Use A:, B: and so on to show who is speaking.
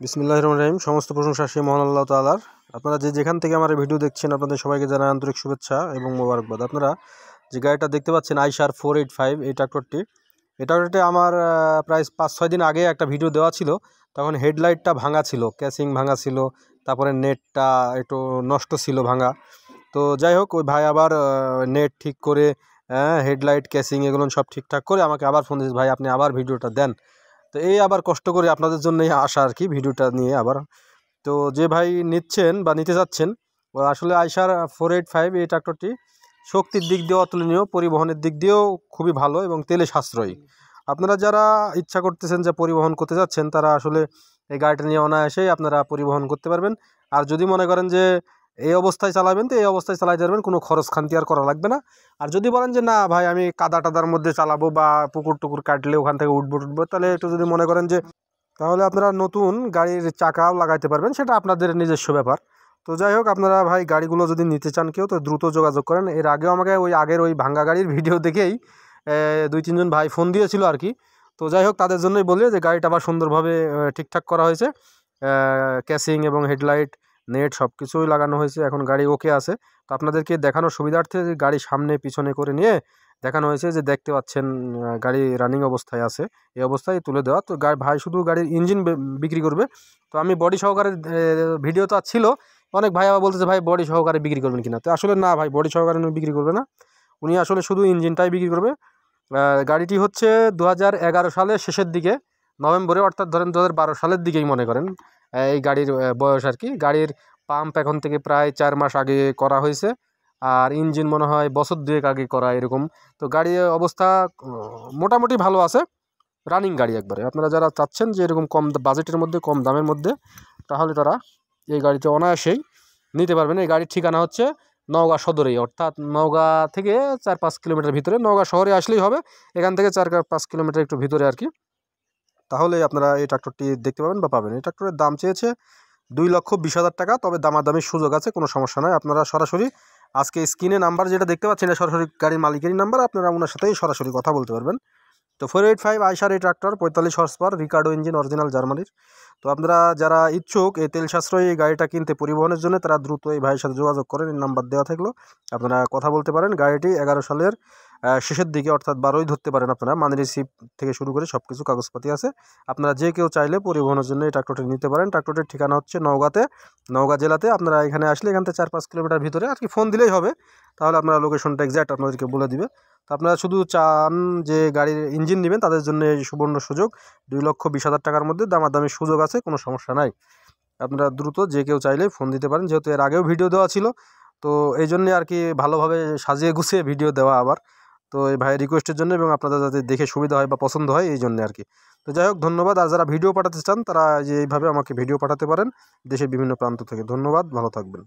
A: বিসমিল্লাহির রহমানির রহিম। সমস্ত প্রশংসা সেই মহান আল্লাহ তাআলার। আপনারা যেখান থেকে আমার ভিডিও দেখছেন আপনাদের সবাইকে জানাই আন্তরিক শুভেচ্ছা এবং মোবারকবাদ। আপনারা যে গাড়িটা দেখতে পাচ্ছেন আইশার 485 এই ট্রাক্টরটি আমার প্রায় 5-6 দিন আগে একটা ভিডিও দেওয়া ছিল। তখন হেডলাইটটা ভাঙা ছিল, ক্যাসিং ভাঙা ছিল, তারপরে নেটটা একটু নষ্ট ছিল ভাঙা। তো যাই হোক, ওই ভাই আবার নেট ঠিক করে হেডলাইট ক্যাসিং এগুলো সব ঠিকঠাক করে আমাকে আবার ফোন দিয়েছে, ভাই আপনি আবার ভিডিওটা দেন। তো এই আবার কষ্ট করে আপনাদের জন্যই আসা আর কি, ভিডিওটা নিয়ে আবার। তো যে ভাই নিচ্ছেন বা নিতে যাচ্ছেন, আসলে আইশার 485 এই ট্রাক্টরটি শক্তির দিক দিয়েও অতুলনীয়, পরিবহনের দিক দিয়েও খুবই ভালো এবং তেলে সাশ্রয়ী। আপনারা যারা ইচ্ছা করতেছেন যে পরিবহন করতে যাচ্ছেন, তারা আসলে এই গাড়িটা নিয়ে অনায়াসেই আপনারা পরিবহন করতে পারবেন। আর যদি মনে করেন যে এই অবস্থায় চালাবেন, তো এই অবস্থায় চালাতে পারবেন, কোনো খরচ খান্তি আর করা লাগবে না। আর যদি বলেন যে না ভাই আমি কাদা টাদার মধ্যে চালাবো বা পুকুর টুকুর কাটলে ওখান থেকে উঠবো, তাহলে একটু যদি মনে করেন যে, তাহলে আপনারা নতুন গাড়ির চাকাও লাগাইতে পারবেন, সেটা আপনাদের নিজস্ব ব্যাপার। তো যাই হোক, আপনারা ভাই গাড়িগুলো যদি নিতে চান কেউ, তো দ্রুত যোগাযোগ করেন। এর আগেও আমাকে আগের ওই ভাঙ্গা গাড়ির ভিডিও দেখেই 2-3 জন ভাই ফোন দিয়েছিল আর কি। তো যাই হোক, তাদের জন্যই বলি যে গাড়িটা আবার সুন্দরভাবে ঠিকঠাক করা হয়েছে, ক্যাসিং এবং হেডলাইট নেট সব কিছুই লাগানো হয়েছে, এখন গাড়ি ওকে আছে। তো আপনাদেরকে দেখানোর সুবিধার্থে গাড়ি সামনে পিছনে করে নিয়ে দেখানো হয়েছে, যে দেখতে পাচ্ছেন গাড়ি রানিং অবস্থায় আছে, এই অবস্থায় তুলে দেওয়া। তো ভাই শুধু গাড়ির ইঞ্জিন বিক্রি করবে। তো আমি বডি সহকারে ভিডিও তো ছিল, অনেক ভাই আবার বলতেছে ভাই বডি সহকারে বিক্রি করবেন কিনা। তো আসলে না ভাই, বডি সহকারে উনি বিক্রি করবে না, উনি আসলে শুধু ইঞ্জিনটাই বিক্রি করবে। গাড়িটি হচ্ছে 2011 সালের শেষের দিকে, নভেম্বরে, অর্থাৎ ধরেন 2012 সালের দিকেই মনে করেন এই গাড়ির বয়স আর কি। গাড়ির পাম্প এখন থেকে প্রায় 4 মাস আগে করা হয়েছে, আর ইঞ্জিন মনে হয় বছর 2 আগে করা এরকম। তো গাড়ির অবস্থা মোটামুটি ভালো আছে, রানিং গাড়ি একবারে। আপনারা যারা চাচ্ছেন যে এরকম কম বাজেটের মধ্যে, কম দামের মধ্যে, তাহলে তারা এই গাড়িতে অনায়াসেই নিতে পারবেন। এই গাড়ির ঠিকানা হচ্ছে নওগাঁ সদরেই, অর্থাৎ নওগাঁ থেকে 4-5 কিলোমিটার ভিতরে। নওগাঁ শহরে আসলেই হবে, এখান থেকে 4-5 কিলোমিটার একটু ভিতরে আর কি। তাহলে আপনারা এই ট্রাক্টরটি দেখতে পাবেন বা পাবেন। এই ট্রাক্টরের দাম চেয়েছে 2,20,000 টাকা, তবে দামাদামির সুযোগ আছে, কোনো সমস্যা নয়। আপনারা সরাসরি আজকে স্ক্রিনে নাম্বার যেটা দেখতে পাচ্ছেন, এটা সরাসরি গাড়ির মালিকেরই নাম্বার, আপনারা ওনার সাথেই সরাসরি কথা বলতে পারবেন। তো 485 আইশার এই tractor 45 horse power, Ricardo engine, original জার্মানির। তো আপনারা যারা ইচ্ছুক এই তেল সাশ্রয়ী এই গাড়িটা কিনতে পরিবহনের জন্য, তারা দ্রুত এই ভাইয়ের সাথে যোগাযোগ করেন। এই নাম্বার দেওয়া থাকলো, আপনারা কথা বলতে পারেন। গাড়িটি 11 সালের শেষের দিকে, অর্থাৎ 12ই ধরতে পারেন আপনারা। মানি রিসিপ্ট থেকে শুরু করে সব কিছু কাগজপাতি আছে। আপনারা যে কেউ চাইলে পরিবহনের জন্য এই ট্রাক্টরটি নিতে পারেন। ট্রাক্টরটির ঠিকানা হচ্ছে নওগাঁতে, নওগাঁ জেলাতে। আপনারা এখানে আসলে এখান থেকে 4-5 কিলোমিটার ভিতরে আর কি, ফোন দিলেই হবে, তাহলে আপনারা লোকেশনটা এক্স্যাক্ট আপনাদেরকে বলে দিবে। তো আপনারা শুধু চান যে গাড়ির ইঞ্জিন নেবেন, তাদের জন্য এই সুবর্ণ সুযোগ। 2,20,000 টাকার মধ্যে দামাদামির সুযোগ আছে, কোনো সমস্যা নাই। আপনারা দ্রুত যে কেউ চাইলে ফোন দিতে পারেন, যেহেতু এর আগেও ভিডিও দেওয়া ছিল, তো এই জন্যে আর কি ভালোভাবে সাজিয়ে গুছিয়ে ভিডিও দেওয়া আবার। তো এই ভাইয়ের রিকোয়েস্টের জন্য, এবং আপনাদের যাতে দেখে সুবিধা হয় বা পছন্দ হয়, এই জন্য আর কি। তো যাই হোক, ধন্যবাদ। আর যারা ভিডিও পাঠাতে চান, তারা যে এইভাবে আমাকে ভিডিও পাঠাতে পারেন দেশের বিভিন্ন প্রান্ত থেকে। ধন্যবাদ, ভালো থাকবেন।